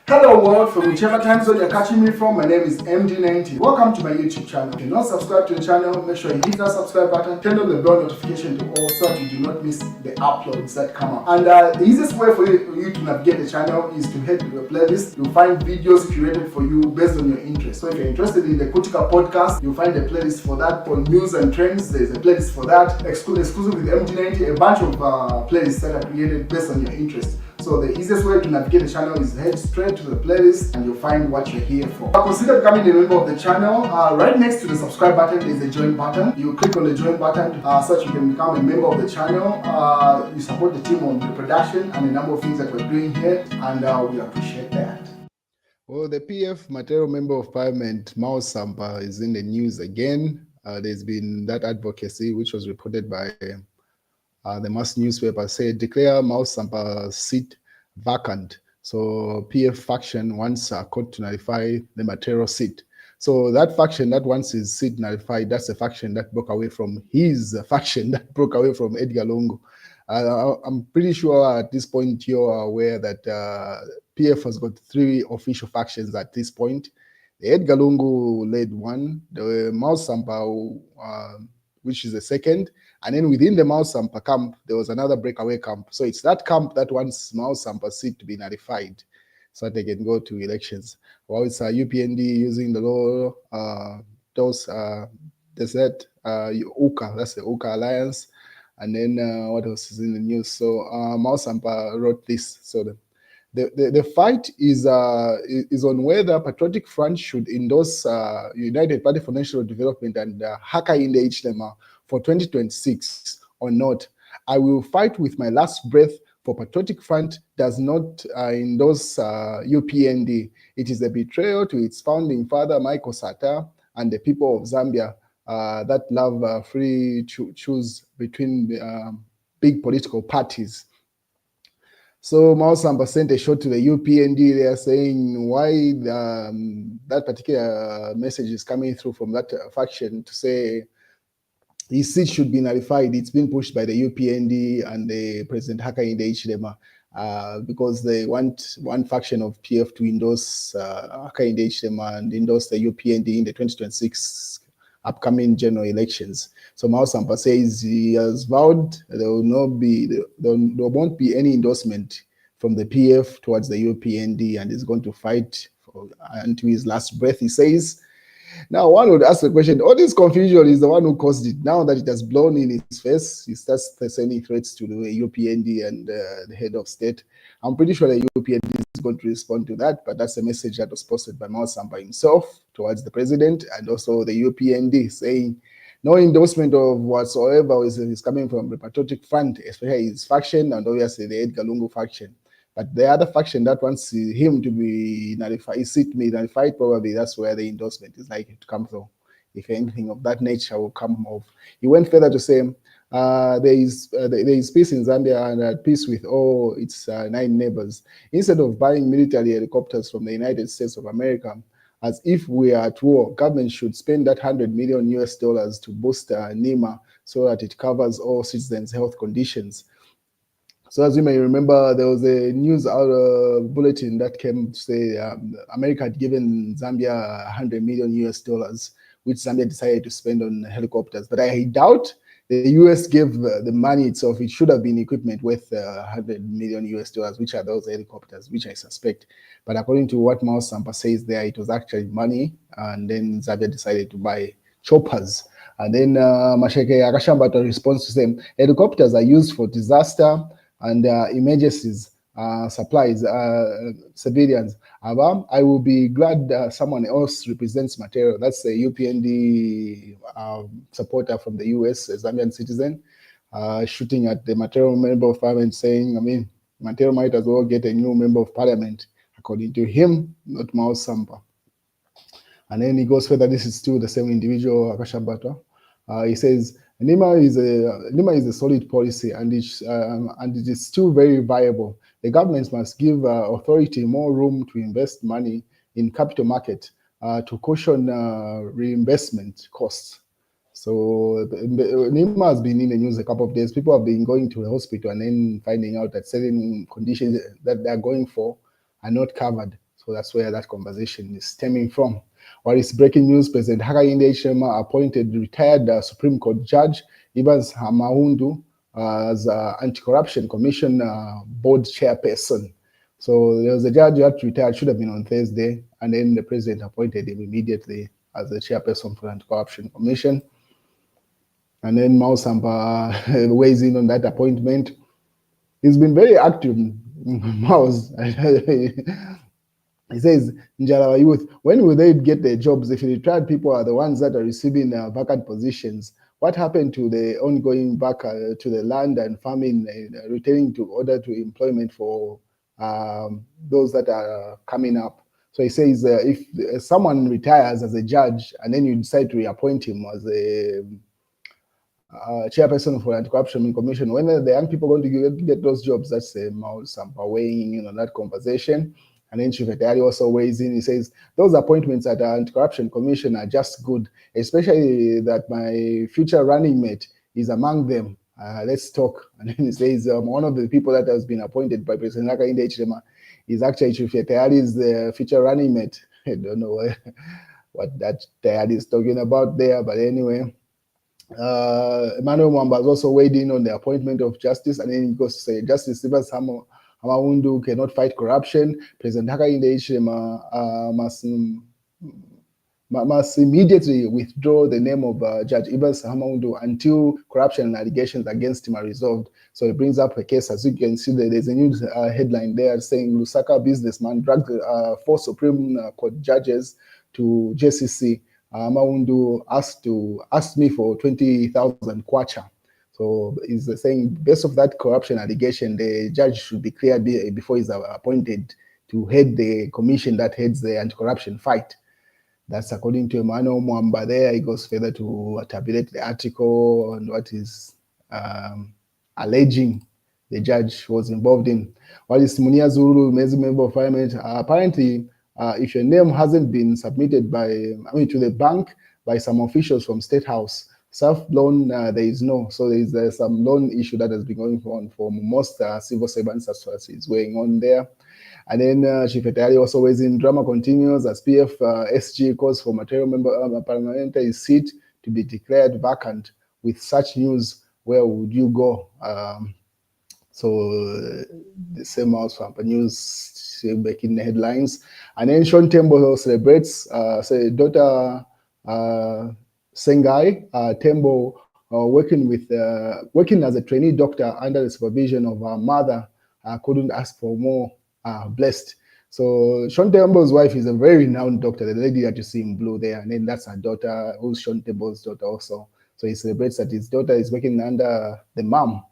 Hello world, from whichever time zone you're catching me from, my name is MD90. Welcome to my YouTube channel. If you're not subscribed to the channel, make sure you hit that subscribe button, turn on the bell notification to all so that you do not miss the uploads that come up. And the easiest way for you to navigate the channel is to head to the playlist. You'll find videos curated for you based on your interest. So if you're interested in the Kutika podcast, you'll find a playlist for that. For news and trends, there's a playlist for that. Exclusive with MD90, a bunch of playlists that are created based on your interest. So the easiest way to navigate the channel is head straight to the playlist and you'll find what you're here for. Consider becoming a member of the channel. Right next to the subscribe button is the join button. You click on the join button so that you can become a member of the channel. You support the team on the production and a number of things that we're doing here, and we appreciate that. Well, the PF Material Member of Parliament, Sampa, is in the news again. There's been that advocacy which was reported by the mass newspaper said declare Sampa seat vacant. So PF faction wants court to nullify the material seat. So that faction that wants his seat nullified, that's the faction that broke away from his faction that broke away from Edgar Lungu. I'm pretty sure at this point you're aware that PF has got 3 official factions at this point. The Edgar Lungu led one, the Sampa, which is the second, and then within the Sampa camp, there was another breakaway camp. So it's that camp that wants Sampa seat to be nullified so that they can go to elections. While it's UPND using the law, there's that UKA, that's the UKA Alliance. And then what else is in the news? So Sampa wrote this. So the fight is on whether Patriotic Front should endorse United Party for National Development and Hakainde Hichilema for 2026 or not. I will fight with my last breath for Patriotic Front does not endorse UPND. It is a betrayal to its founding father, Michael Sata, and the people of Zambia that love free choose between big political parties. So Sampa sent a shot to the UPND. They are saying why that particular message is coming through from that faction to say his seat should be nullified. It's been pushed by the UPND and the President Hakainde Hichilema because they want one faction of PF to endorse Hakainde Hichilema and endorse the UPND in the 2026 upcoming general elections. So Sampa says he has vowed there won't be any endorsement from the PF towards the UPND, and he's going to fight until his last breath, he says. Now, one would ask the question, all this confusion is the one who caused it. Now that it has blown in his face, he starts sending threats to the UPND and the head of state. I'm pretty sure the UPND is going to respond to that, but that's a message that was posted by Sampa himself towards the president and also the UPND saying no endorsement of whatsoever is coming from the Patriotic Front, especially his faction and obviously the Edgar Lungu faction. But the other faction that wants him to be nullified, his seat be nullified, probably that's where the endorsement is likely to come from. If anything of that nature will come off. He went further to say there is peace in Zambia and at peace with all its 9 neighbors. Instead of buying military helicopters from the United States of America, as if we are at war, government should spend that $100 million to boost NHIMA so that it covers all citizens' health conditions. So as you may remember, there was a news bulletin that came to say America had given Zambia $100 million, which Zambia decided to spend on helicopters. But I doubt the US gave the money itself. It should have been equipment worth $100 million, which are those helicopters, which I suspect. But according to what Sampa says there, it was actually money, and then Zambia decided to buy choppers. And then Masheke Akashambata responds to them, helicopters are used for disaster and emergencies, supplies, civilians. I will be glad someone else represents material. That's a UPND supporter from the US, a Zambian citizen, shooting at the material member of parliament saying, material might as well get a new member of parliament, according to him, not Sampa. And then he goes further, this is still the same individual, Akashambata. He says, NHIMA is a solid policy and it is still very viable. The government must give authority more room to invest money in capital market to cushion reinvestment costs. So NHIMA has been in the news a couple of days. People have been going to the hospital and then finding out that certain conditions that they're going for are not covered. So that's where that conversation is stemming from. What is breaking news? President Hakainde Hichilema appointed retired Supreme Court Judge Evans Hamaundu as Anti-Corruption Commission board chairperson. So there was a judge that retired, should have been on Thursday, and then the president appointed him immediately as the chairperson for the Anti-Corruption Commission. And then Sampa weighs in on that appointment. He's been very active, Maus. He says, Njalawa youth, when will they get their jobs if retired people are the ones that are receiving vacant positions? What happened to the ongoing back to the land and farming, returning to order to employment for those that are coming up? So he says, if someone retires as a judge and then you decide to reappoint him as a chairperson for the Anti-Corruption Commission, when are the young people going to get those jobs? That's Sampa weighing in on that conversation. And then Secretary also weighs in. He says, those appointments at the Anti-Corruption Commission are just good, especially that my future running mate is among them. Let's talk. And then he says, one of the people that has been appointed by President Hakainde Hichilema is actually Secretary's the future running mate. I don't know what that dad is talking about there, but anyway. Emmanuel Mwamba has also weighed in on the appointment of justice, and then he goes to say, Justice Evans Hamaundu cannot fight corruption. President Hakainde Hichilema must immediately withdraw the name of Judge Evans Hamaundu until corruption allegations against him are resolved. So it brings up a case, as you can see, there's a news headline there saying Lusaka businessman dragged 4 Supreme Court judges to JCC. Maundu asked me for 20,000 kwacha. So he's saying, based of that corruption allegation, the judge should be cleared before he's appointed to head the commission that heads the anti-corruption fight. That's according to Emmanuel Mwamba there. He goes further to tabulate the article and what is alleging the judge was involved in. While is Munia Zulu, member of parliament, apparently, if your name hasn't been submitted to the bank by some officials from State House, self-loan, there is no. So there's some loan issue that has been going on for most civil servants as well as is going on there. And then Chief Etari also weighs in. Drama continues as PF SG calls for material member parliamentary seat to be declared vacant. With such news, where would you go? So the same house for news making the headlines. And then Sean Tembo celebrates daughter Sengai Tembo working as a trainee doctor under the supervision of her mother. Couldn't ask for more. Blessed. So Sean Tembo's wife is a very renowned doctor, the lady that you see in blue there, and then that's her daughter, who's Sean Tembo's daughter also. So he celebrates that his daughter is working under the mom.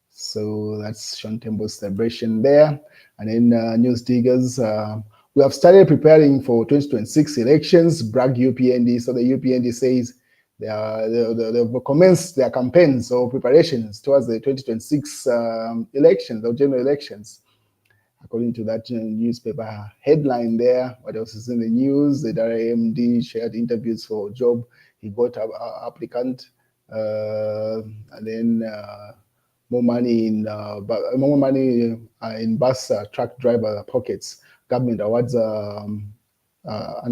So that's Sean Tembo's celebration there. And then news diggers, we have started preparing for 2026 elections, brag UPND. So the UPND says they've commenced their campaigns or preparations towards the 2026 elections or general elections. According to that newspaper headline there, what else is in the news? The MD shared interviews for a job. He got an applicant, and then more money in bus truck driver pockets. Government awards an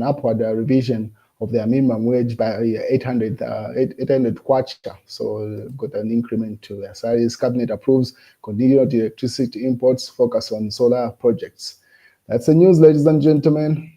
upward revision of their minimum wage by 800 kwacha. So got an increment to their salaries. Cabinet approves continued electricity imports, focus on solar projects. That's the news, ladies and gentlemen.